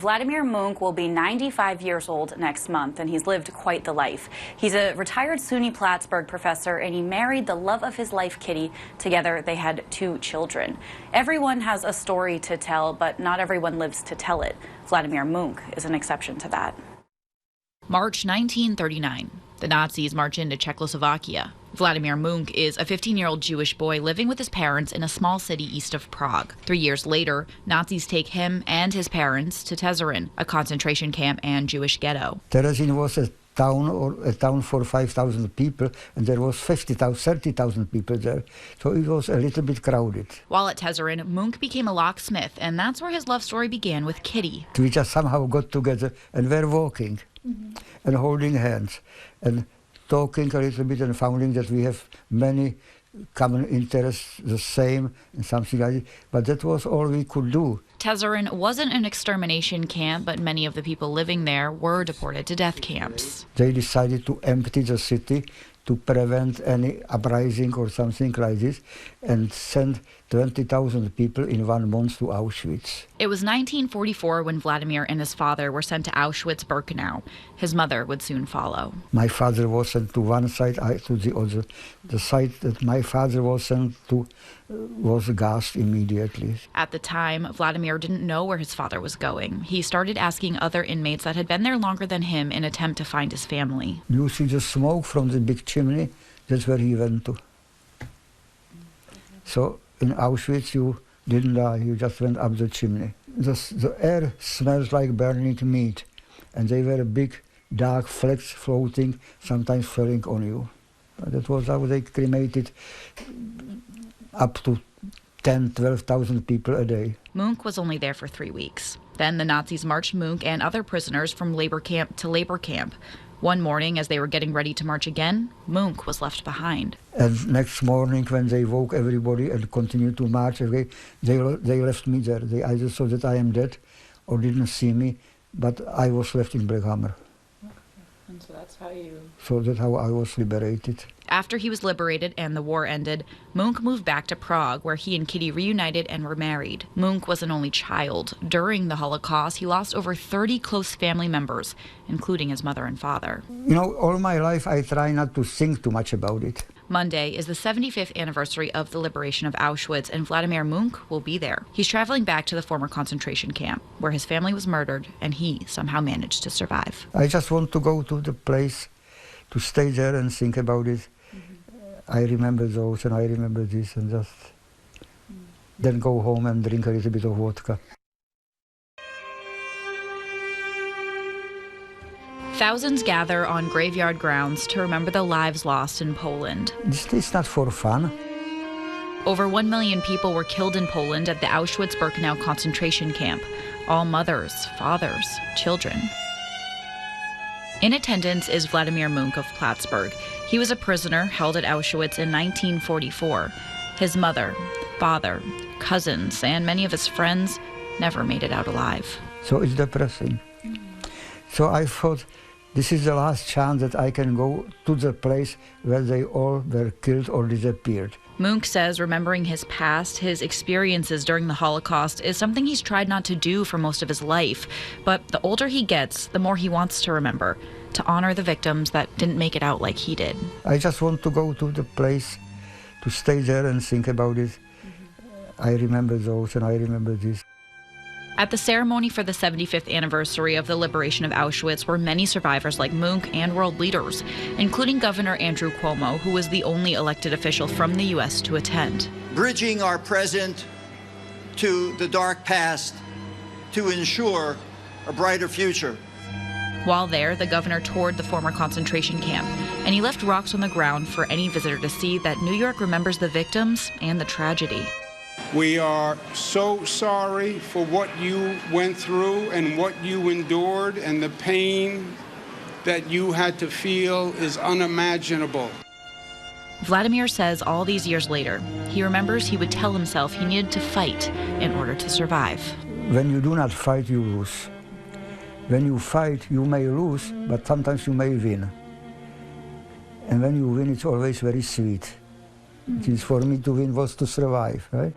Vladimir Munk will be 95 years old next month, and he's lived quite the life. He's a retired SUNY Plattsburgh professor, and he married the love of his life, Kitty. Together, they had 2 children. Everyone has a story to tell, but not everyone lives to tell it. Vladimir Munk is an exception to that. March 1939. The Nazis march into Czechoslovakia. Vladimir Munk is a 15-year-old Jewish boy living with his parents in a small city east of Prague. 3 years later, Nazis take him and his parents to Tesarin, a concentration camp and Jewish ghetto. Tesarin was a town for 5,000 people, and there was 30,000 people there. So it was a little bit crowded. While at Tesarin, Munk became a locksmith, and that's where his love story began with Kitty. We just somehow got together and were walking and holding hands and talking a little bit and finding that we have many common interests, the same and something like that. But that was all we could do. Tesarin wasn't an extermination camp, but many of the people living there were deported to death camps. They decided to empty the city to prevent any uprising or something like this, and send 20,000 people in 1 month to Auschwitz. It was 1944 when Vladimir and his father were sent to Auschwitz-Birkenau. His mother would soon follow. My father was sent to one side, I to the other. The side that my father was sent to was gassed immediately. At the time, Vladimir didn't know where his father was going. He started asking other inmates that had been there longer than him in an attempt to find his family. You see the smoke from the big chimney? That's where he went to. So in Auschwitz you didn't die, you just went up the chimney. The air smells like burning meat, and they were big dark flecks floating, sometimes falling on you. That was how they cremated up to 12,000 people a day. Munk was only there for 3 weeks. Then the Nazis marched Munk and other prisoners from labor camp to labor camp. One morning, as they were getting ready to march again, Munk was left behind. And next morning, when they woke everybody and continued to march again, they left me there. They either saw that I am dead or didn't see me, but I was left in Brehammer. And so that's how you... So that's how I was liberated. After he was liberated and the war ended, Munk moved back to Prague, where he and Kitty reunited and were married. Munk was an only child. During the Holocaust, he lost over 30 close family members, including his mother and father. You know, all my life I try not to think too much about it. Monday is the 75th anniversary of the liberation of Auschwitz, and Vladimir Munk will be there. He's traveling back to the former concentration camp, where his family was murdered, and he somehow managed to survive. I just want to go to the place, to stay there and think about it. I remember those and I remember this, and just then go home and drink a little bit of vodka. Thousands gather on graveyard grounds to remember the lives lost in Poland. This is not for fun. Over 1 million people were killed in Poland at the Auschwitz-Birkenau concentration camp. All mothers, fathers, children. In attendance is Vladimir Munk of Plattsburgh. He was a prisoner held at Auschwitz in 1944. His mother, father, cousins, and many of his friends never made it out alive. So it's depressing. So I thought, this is the last chance that I can go to the place where they all were killed or disappeared. Munk says remembering his past, his experiences during the Holocaust, is something he's tried not to do for most of his life. But the older he gets, the more he wants to remember, to honor the victims that didn't make it out like he did. I just want to go to the place, to stay there and think about it. I remember those and I remember this. At the ceremony for the 75th anniversary of the liberation of Auschwitz were many survivors like Munk and world leaders, including Governor Andrew Cuomo, who was the only elected official from the U.S. to attend. Bridging our present to the dark past to ensure a brighter future. While there, the governor toured the former concentration camp, and he left rocks on the ground for any visitor to see that New York remembers the victims and the tragedy. We are so sorry for what you went through and what you endured, and the pain that you had to feel is unimaginable. Vladimir says all these years later, he remembers he would tell himself he needed to fight in order to survive. When you do not fight, you lose. When you fight, you may lose, but sometimes you may win. And when you win, it's always very sweet. It is for me to win was to survive, right?